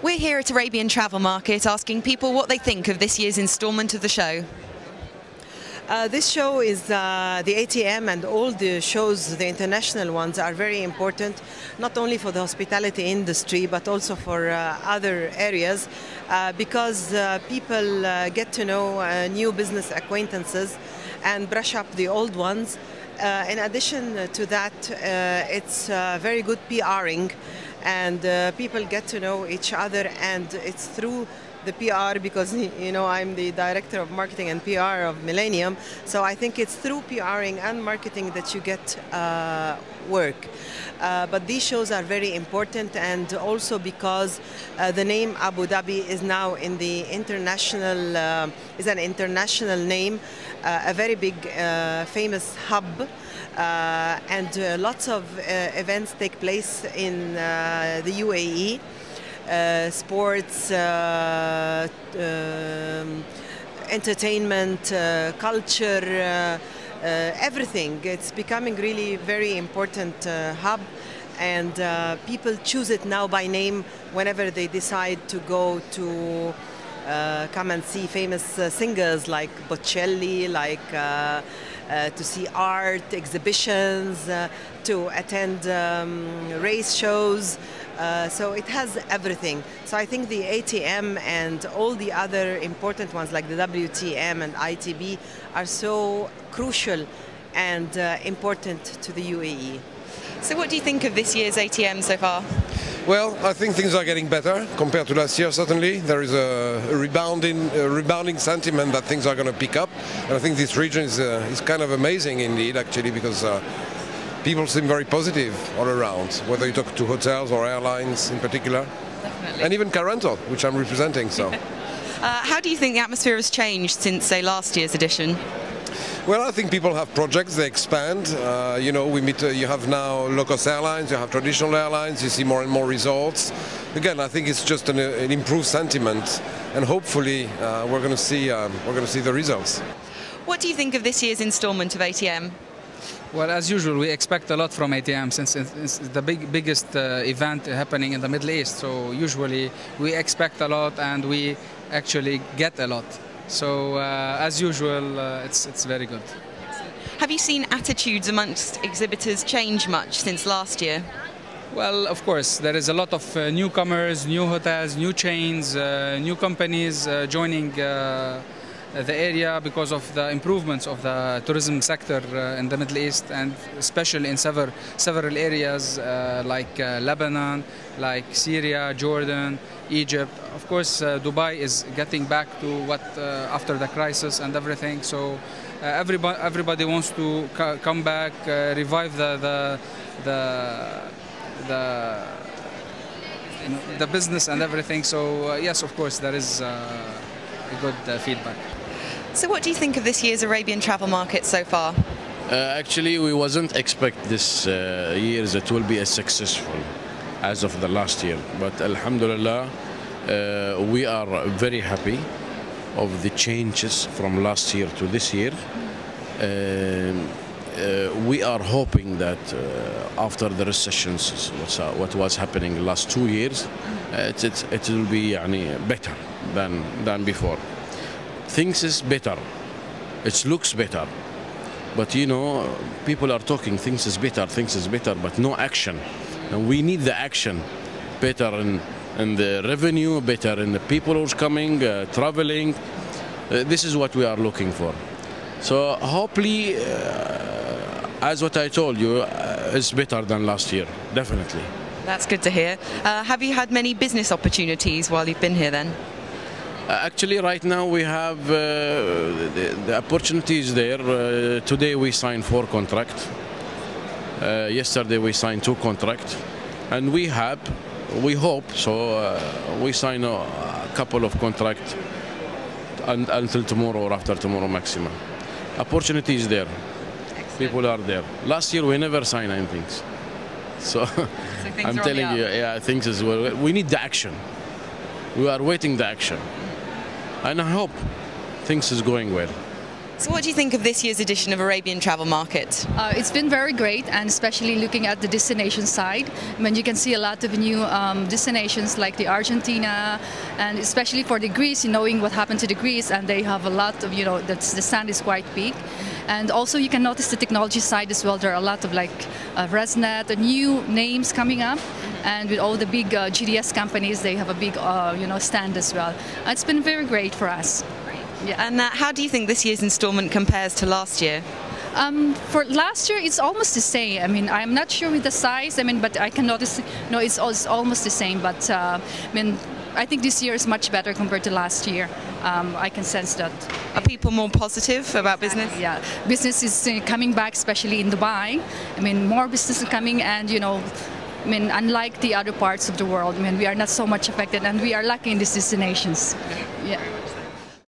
We're here at Arabian Travel Market asking people what they think of this year's instalment of the show. This show is the ATM, and all the shows, the international ones, are very important, not only for the hospitality industry but also for other areas, because people get to know new business acquaintances and brush up the old ones. In addition to that, it's very good PRing, and people get to know each other, and it's through the PR, because I'm the director of marketing and PR of Millennium, so I think it's through PRing and marketing that you get work. But these shows are very important, and also because the name Abu Dhabi is now in the international, is an international name, a very big famous hub, and lots of events take place in the UAE. Sports, entertainment, culture, everything. It's becoming really very important hub, and people choose it now by name whenever they decide to go to come and see famous singers like Bocelli, like to see art exhibitions, to attend race shows. So it has everything. So I think the ATM and all the other important ones like the WTM and ITB are so crucial and important to the UAE. So what do you think of this year's ATM so far? Well, I think things are getting better compared to last year, certainly. There is a rebounding sentiment that things are going to pick up. And I think this region is kind of amazing indeed, actually, because people seem very positive all around, whether you talk to hotels or airlines in particular. Definitely. And even car rental, which I'm representing. So, how do you think the atmosphere has changed since, say, last year's edition? Well, I think people have projects, they expand. We meet, you have now low-cost airlines, you have traditional airlines, you see more and more resorts. Again, I think it's just an improved sentiment, and hopefully we're going to see the results. What do you think of this year's instalment of ATM? Well, as usual, we expect a lot from ATM since it's the biggest event happening in the Middle East. So usually we expect a lot and we actually get a lot. So as usual, it's very good. Have you seen attitudes amongst exhibitors change much since last year? Well, of course, there is a lot of newcomers, new hotels, new chains, new companies joining the area because of the improvements of the tourism sector in the Middle East, and especially in several areas like Lebanon, like Syria, Jordan, Egypt. Of course, Dubai is getting back to what after the crisis and everything. So everybody wants to come back, revive the business and everything. So yes, of course, there is a good feedback. So what do you think of this year's Arabian Travel Market so far? Actually, we wasn't expect this year that will be as successful as of the last year. But Alhamdulillah, we are very happy of the changes from last year to this year. We are hoping that after the recessions, what was happening the last 2 years, it will be better than before. Things is better, it looks better, but people are talking things is better, but no action. And we need the action, better in the revenue, better in the people who's coming, traveling. This is what we are looking for. So hopefully, as what I told you, is better than last year, definitely. That's good to hear. Have you had many business opportunities while you've been here then? Actually, right now we have the opportunities there. Today we signed 4 contracts. Yesterday we signed 2 contracts, and we hope so. We sign a couple of contracts until tomorrow or after tomorrow maximum. Opportunities there. Excellent. People are there. Last year we never signed anything. So I'm telling you, yeah, things as well. We need the action. We are waiting the action. And I hope things is going well. So what do you think of this year's edition of Arabian Travel Market? It's been very great, and especially looking at the destination side. I mean, you can see a lot of new destinations like the Argentina, and especially for the Greece, knowing what happened to the Greece, and they have a lot of, the stand is quite big. And also you can notice the technology side as well. There are a lot of ResNet, new names coming up, and with all the big GDS companies, they have a big stand as well. It's been very great for us. Yeah. And how do you think this year's installment compares to last year? For last year, it's almost the same. I mean, I'm not sure with the size. I mean, but I can notice, it's almost the same. But I think this year is much better compared to last year. I can sense that. Are people more positive about business? Yeah, business is coming back, especially in Dubai. I mean, more business is coming, and unlike the other parts of the world, we are not so much affected, and we are lucky in these destinations. Yeah.